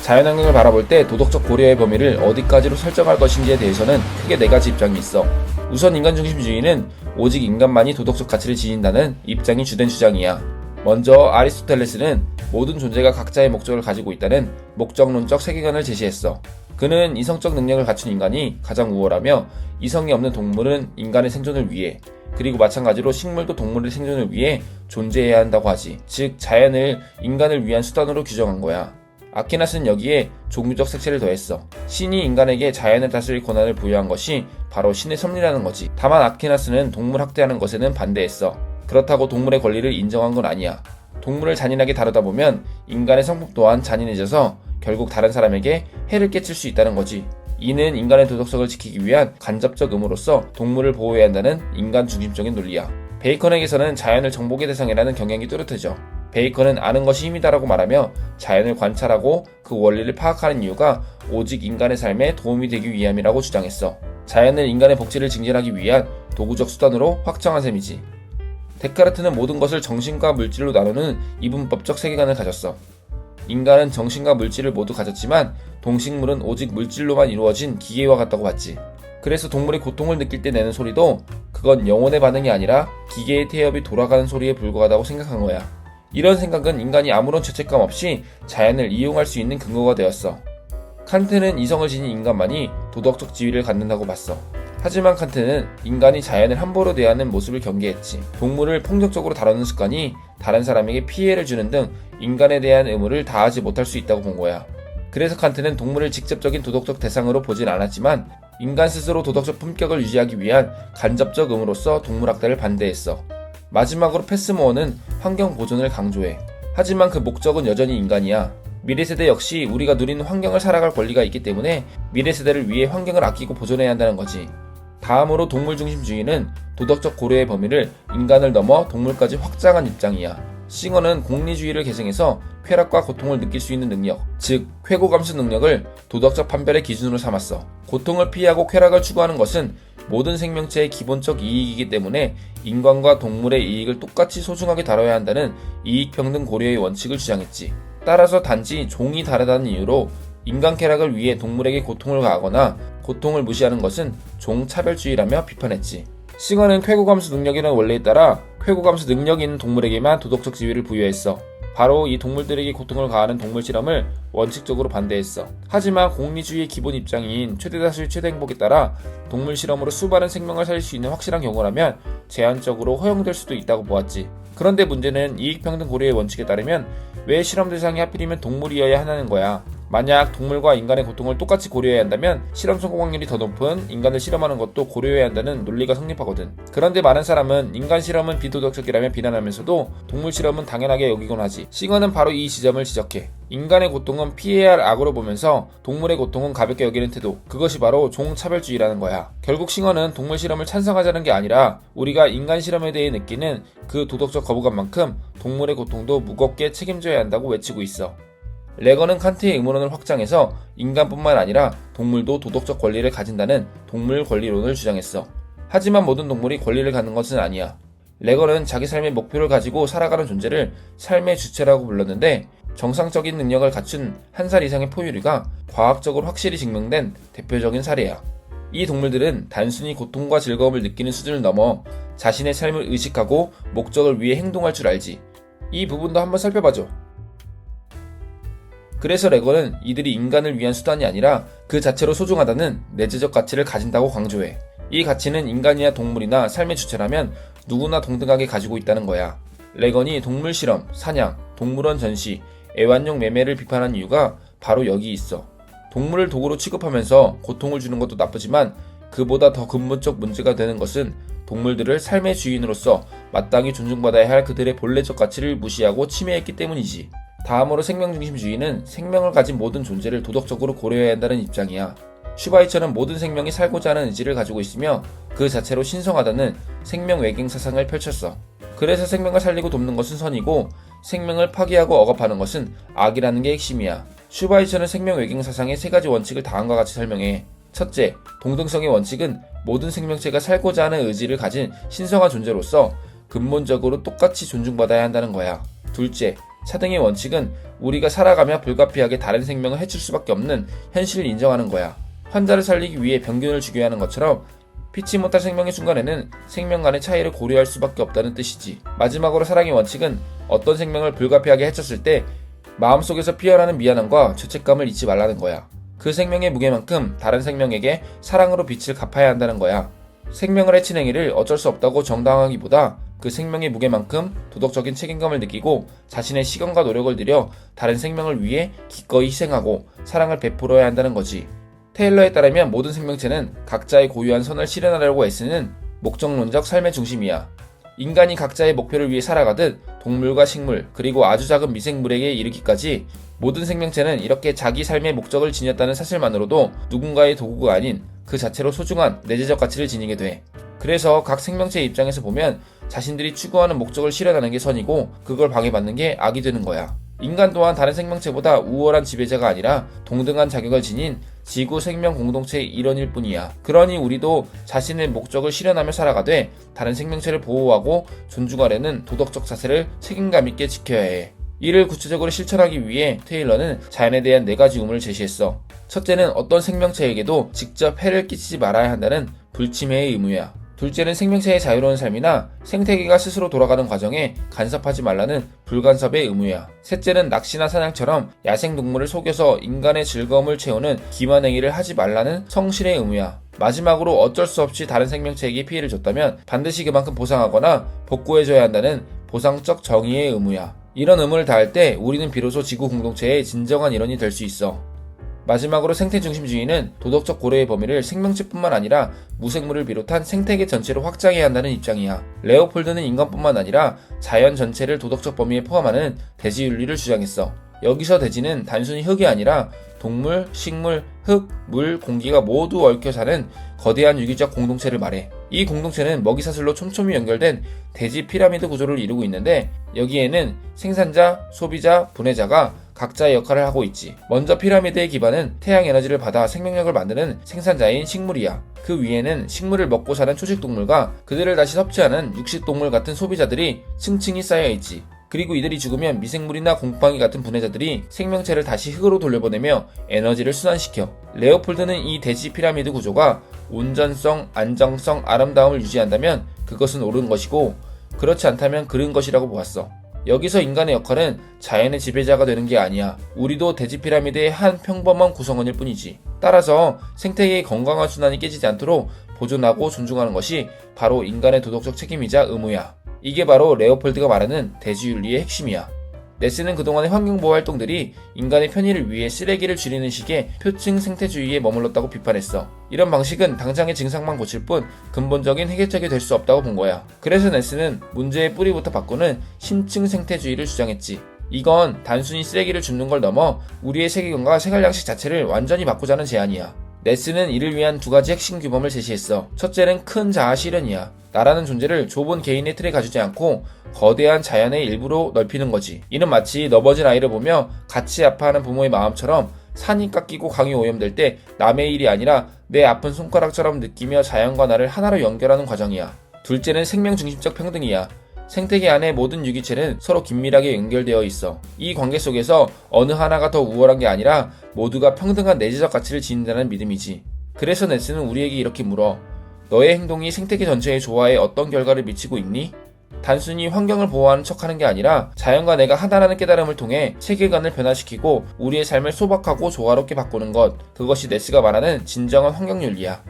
자연환경을 바라볼 때 도덕적 고려의 범위를 어디까지로 설정할 것인지에 대해서는 크게 4가지 입장이 있어. 우선 인간중심주의는 오직 인간만이 도덕적 가치를 지닌다는 입장이 주된 주장이야. 먼저 아리스토텔레스는 모든 존재가 각자의 목적을 가지고 있다는 목적론적 세계관을 제시했어. 그는 이성적 능력을 갖춘 인간이 가장 우월하며 이성이 없는 동물은 인간의 생존을 위해, 그리고 마찬가지로 식물도 동물의 생존을 위해 존재해야 한다고 하지. 즉 자연을 인간을 위한 수단으로 규정한 거야. 아퀴나스는 여기에 종교적 색채를 더했어. 신이 인간에게 자연을 다스릴 권한을 부여한 것이 바로 신의 섭리라는 거지. 다만 아퀴나스는 동물 학대하는 것에는 반대했어. 그렇다고 동물의 권리를 인정한 건 아니야. 동물을 잔인하게 다루다 보면 인간의 성품 또한 잔인해져서 결국 다른 사람에게 해를 끼칠 수 있다는 거지. 이는 인간의 도덕성을 지키기 위한 간접적 의무로서 동물을 보호해야 한다는 인간 중심적인 논리야. 베이컨에게서는 자연을 정복의 대상이라는 경향이 뚜렷해져. 베이컨은 아는 것이 힘이다라고 말하며 자연을 관찰하고 그 원리를 파악하는 이유가 오직 인간의 삶에 도움이 되기 위함이라고 주장했어. 자연을 인간의 복지를 증진하기 위한 도구적 수단으로 확정한 셈이지. 데카르트는 모든 것을 정신과 물질로 나누는 이분법적 세계관을 가졌어. 인간은 정신과 물질을 모두 가졌지만 동식물은 오직 물질로만 이루어진 기계와 같다고 봤지. 그래서 동물이 고통을 느낄 때 내는 소리도 그건 영혼의 반응이 아니라 기계의 태엽이 돌아가는 소리에 불과하다고 생각한 거야. 이런 생각은 인간이 아무런 죄책감 없이 자연을 이용할 수 있는 근거가 되었어. 칸트는 이성을 지닌 인간만이 도덕적 지위를 갖는다고 봤어. 하지만 칸트는 인간이 자연을 함부로 대하는 모습을 경계했지. 동물을 폭력적으로 다루는 습관이 다른 사람에게 피해를 주는 등 인간에 대한 의무를 다하지 못할 수 있다고 본 거야. 그래서 칸트는 동물을 직접적인 도덕적 대상으로 보진 않았지만 인간 스스로 도덕적 품격을 유지하기 위한 간접적 의무로서 동물학대를 반대했어. 마지막으로 패스모어는 환경 보존을 강조해. 하지만 그 목적은 여전히 인간이야. 미래 세대 역시 우리가 누리는 환경을 살아갈 권리가 있기 때문에 미래 세대를 위해 환경을 아끼고 보존해야 한다는 거지. 다음으로 동물중심주의는 도덕적 고려의 범위를 인간을 넘어 동물까지 확장한 입장이야. 싱어는 공리주의를 계승해서 쾌락과 고통을 느낄 수 있는 능력, 즉 쾌고감수 능력을 도덕적 판별의 기준으로 삼았어. 고통을 피하고 쾌락을 추구하는 것은 모든 생명체의 기본적 이익이기 때문에 인간과 동물의 이익을 똑같이 소중하게 다뤄야 한다는 이익평등 고려의 원칙을 주장했지. 따라서 단지 종이 다르다는 이유로 인간 쾌락을 위해 동물에게 고통을 가하거나 고통을 무시하는 것은 종차별주의라며 비판했지. 싱어는 쾌고감수 능력이라는 원리에 따라 쾌고감수 능력이 있는 동물에게만 도덕적 지위를 부여했어. 바로 이 동물들에게 고통을 가하는 동물 실험을 원칙적으로 반대했어. 하지만 공리주의의 기본 입장인 최대다수의 최대행복에 따라 동물 실험으로 수많은 생명을 살릴 수 있는 확실한 경우라면 제한적으로 허용될 수도 있다고 보았지. 그런데 문제는 이익평등 고려의 원칙에 따르면 왜 실험 대상이 하필이면 동물이어야 하는 거야. 만약 동물과 인간의 고통을 똑같이 고려해야 한다면 실험 성공 확률이 더 높은 인간을 실험하는 것도 고려해야 한다는 논리가 성립하거든. 그런데 많은 사람은 인간 실험은 비도덕적이라며 비난하면서도 동물 실험은 당연하게 여기곤 하지. 싱어는 바로 이 지점을 지적해. 인간의 고통은 피해야 할 악으로 보면서 동물의 고통은 가볍게 여기는 태도, 그것이 바로 종차별주의라는 거야. 결국 싱어는 동물 실험을 찬성하자는 게 아니라 우리가 인간 실험에 대해 느끼는 그 도덕적 거부감만큼 동물의 고통도 무겁게 책임져야 한다고 외치고 있어. 레거는 칸트의 의무론을 확장해서 인간뿐만 아니라 동물도 도덕적 권리를 가진다는 동물 권리론을 주장했어. 하지만 모든 동물이 권리를 갖는 것은 아니야. 레거는 자기 삶의 목표를 가지고 살아가는 존재를 삶의 주체라고 불렀는데 정상적인 능력을 갖춘 1살 이상의 포유류가 과학적으로 확실히 증명된 대표적인 사례야. 이 동물들은 단순히 고통과 즐거움을 느끼는 수준을 넘어 자신의 삶을 의식하고 목적을 위해 행동할 줄 알지. 이 부분도 한번 살펴봐줘. 그래서 레거는 이들이 인간을 위한 수단이 아니라 그 자체로 소중하다는 내재적 가치를 가진다고 강조해. 이 가치는 인간이나 동물이나 삶의 주체라면 누구나 동등하게 가지고 있다는 거야. 레건이 동물 실험, 사냥, 동물원 전시, 애완용 매매를 비판한 이유가 바로 여기 있어. 동물을 도구로 취급하면서 고통을 주는 것도 나쁘지만 그보다 더 근본적 문제가 되는 것은 동물들을 삶의 주인으로서 마땅히 존중받아야 할 그들의 본래적 가치를 무시하고 침해했기 때문이지. 다음으로 생명중심주의는 생명을 가진 모든 존재를 도덕적으로 고려해야 한다는 입장이야. 슈바이처는 모든 생명이 살고자 하는 의지를 가지고 있으며 그 자체로 신성하다는 생명 외계 사상을 펼쳤어. 그래서 생명을 살리고 돕는 것은 선이고 생명을 파괴하고 억압하는 것은 악이라는 게 핵심이야. 슈바이처는 생명 외계 사상의 3가지 원칙을 다음과 같이 설명해. 첫째, 동등성의 원칙은 모든 생명체가 살고자 하는 의지를 가진 신성한 존재로서 근본적으로 똑같이 존중받아야 한다는 거야. 둘째, 차등의 원칙은 우리가 살아가며 불가피하게 다른 생명을 해칠 수밖에 없는 현실을 인정하는 거야. 환자를 살리기 위해 병균을 죽여야 하는 것처럼 피치 못할 생명의 순간에는 생명 간의 차이를 고려할 수밖에 없다는 뜻이지. 마지막으로 사랑의 원칙은 어떤 생명을 불가피하게 해쳤을 때 마음속에서 피어나는 미안함과 죄책감을 잊지 말라는 거야. 그 생명의 무게만큼 다른 생명에게 사랑으로 빛을 갚아야 한다는 거야. 생명을 해친 행위를 어쩔 수 없다고 정당하기보다 그 생명의 무게만큼 도덕적인 책임감을 느끼고 자신의 시간과 노력을 들여 다른 생명을 위해 기꺼이 희생하고 사랑을 베풀어야 한다는 거지. 테일러에 따르면 모든 생명체는 각자의 고유한 선을 실현하려고 애쓰는 목적론적 삶의 중심이야. 인간이 각자의 목표를 위해 살아가듯 동물과 식물 그리고 아주 작은 미생물에게 이르기까지 모든 생명체는 이렇게 자기 삶의 목적을 지녔다는 사실만으로도 누군가의 도구가 아닌 그 자체로 소중한 내재적 가치를 지니게 돼. 그래서 각 생명체의 입장에서 보면 자신들이 추구하는 목적을 실현하는 게 선이고 그걸 방해받는 게 악이 되는 거야. 인간 또한 다른 생명체보다 우월한 지배자가 아니라 동등한 자격을 지닌 지구 생명 공동체의 일원일 뿐이야. 그러니 우리도 자신의 목적을 실현하며 살아가되 다른 생명체를 보호하고 존중하려는 도덕적 자세를 책임감 있게 지켜야 해. 이를 구체적으로 실천하기 위해 테일러는 자연에 대한 4가지 의무를 제시했어. 첫째는 어떤 생명체에게도 직접 해를 끼치지 말아야 한다는 불침해의 의무야. 둘째는 생명체의 자유로운 삶이나 생태계가 스스로 돌아가는 과정에 간섭하지 말라는 불간섭의 의무야. 셋째는 낚시나 사냥처럼 야생동물을 속여서 인간의 즐거움을 채우는 기만 행위를 하지 말라는 성실의 의무야. 마지막으로 어쩔 수 없이 다른 생명체에게 피해를 줬다면 반드시 그만큼 보상하거나 복구해줘야 한다는 보상적 정의의 의무야. 이런 의무를 다할 때 우리는 비로소 지구 공동체의 진정한 일원이 될 수 있어. 마지막으로 생태중심주의는 도덕적 고려의 범위를 생명체뿐만 아니라 무생물을 비롯한 생태계 전체로 확장해야 한다는 입장이야. 레오폴드는 인간뿐만 아니라 자연 전체를 도덕적 범위에 포함하는 대지윤리를 주장했어. 여기서 대지는 단순히 흙이 아니라 동물, 식물, 흙, 물, 공기가 모두 얽혀 사는 거대한 유기적 공동체를 말해. 이 공동체는 먹이사슬로 촘촘히 연결된 대지 피라미드 구조를 이루고 있는데 여기에는 생산자, 소비자, 분해자가 각자의 역할을 하고 있지. 먼저 피라미드의 기반은 태양 에너지를 받아 생명력을 만드는 생산자인 식물이야. 그 위에는 식물을 먹고 사는 초식동물과 그들을 다시 섭취하는 육식동물 같은 소비자들이 층층이 쌓여 있지. 그리고 이들이 죽으면 미생물이나 곰팡이 같은 분해자들이 생명체를 다시 흙으로 돌려보내며 에너지를 순환시켜. 레오폴드는 이 대지 피라미드 구조가 온전성, 안정성, 아름다움을 유지한다면 그것은 옳은 것이고 그렇지 않다면 그른 것이라고 보았어. 여기서 인간의 역할은 자연의 지배자가 되는 게 아니야. 우리도 대지 피라미드의 한 평범한 구성원일 뿐이지. 따라서 생태계의 건강한 순환이 깨지지 않도록 보존하고 존중하는 것이 바로 인간의 도덕적 책임이자 의무야. 이게 바로 레오폴드가 말하는 대지윤리의 핵심이야. 네스는 그동안의 환경보호 활동들이 인간의 편의를 위해 쓰레기를 줄이는 식의 표층 생태주의에 머물렀다고 비판했어. 이런 방식은 당장의 증상만 고칠 뿐 근본적인 해결책이 될 수 없다고 본 거야. 그래서 네스는 문제의 뿌리부터 바꾸는 심층 생태주의를 주장했지. 이건 단순히 쓰레기를 줍는 걸 넘어 우리의 세계관과 생활 양식 자체를 완전히 바꾸자는 제안이야. 네스는 이를 위한 2가지 핵심 규범을 제시했어. 첫째는 큰 자아 실현이야. 나라는 존재를 좁은 개인의 틀에 가두지 않고 거대한 자연의 일부로 넓히는 거지. 이는 마치 넘어진 아이를 보며 같이 아파하는 부모의 마음처럼 산이 깎이고 강이 오염될 때 남의 일이 아니라 내 아픈 손가락처럼 느끼며 자연과 나를 하나로 연결하는 과정이야. 둘째는 생명 중심적 평등이야. 생태계 안의 모든 유기체는 서로 긴밀하게 연결되어 있어. 이 관계 속에서 어느 하나가 더 우월한 게 아니라 모두가 평등한 내재적 가치를 지닌다는 믿음이지. 그래서 네스는 우리에게 이렇게 물어. 너의 행동이 생태계 전체의 조화에 어떤 결과를 미치고 있니? 단순히 환경을 보호하는 척하는 게 아니라 자연과 내가 하나라는 깨달음을 통해 세계관을 변화시키고 우리의 삶을 소박하고 조화롭게 바꾸는 것. 그것이 네스가 말하는 진정한 환경윤리야.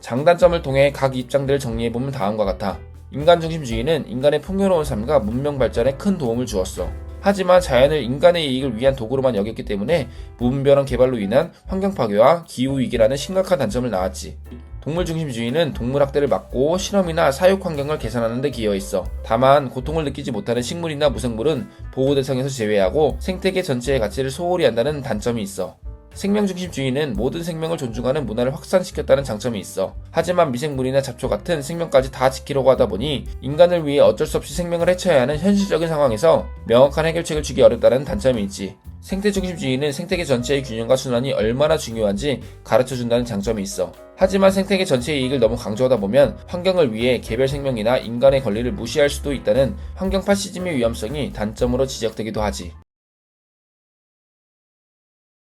장단점을 통해 각 입장들을 정리해보면 다음과 같아. 인간중심주의는 인간의 풍요로운 삶과 문명 발전에 큰 도움을 주었어. 하지만 자연을 인간의 이익을 위한 도구로만 여겼기 때문에 무분별한 개발로 인한 환경 파괴와 기후위기라는 심각한 단점을 낳았지. 동물중심주의는 동물학대를 막고 실험이나 사육 환경을 개선하는 데 기여했어. 다만 고통을 느끼지 못하는 식물이나 무생물은 보호 대상에서 제외하고 생태계 전체의 가치를 소홀히 한다는 단점이 있어. 생명중심주의는 모든 생명을 존중하는 문화를 확산시켰다는 장점이 있어. 하지만 미생물이나 잡초 같은 생명까지 다 지키려고 하다 보니 인간을 위해 어쩔 수 없이 생명을 해쳐야 하는 현실적인 상황에서 명확한 해결책을 주기 어렵다는 단점이 있지. 생태중심주의는 생태계 전체의 균형과 순환이 얼마나 중요한지 가르쳐준다는 장점이 있어. 하지만 생태계 전체의 이익을 너무 강조하다 보면 환경을 위해 개별 생명이나 인간의 권리를 무시할 수도 있다는 환경 파시즘의 위험성이 단점으로 지적되기도 하지.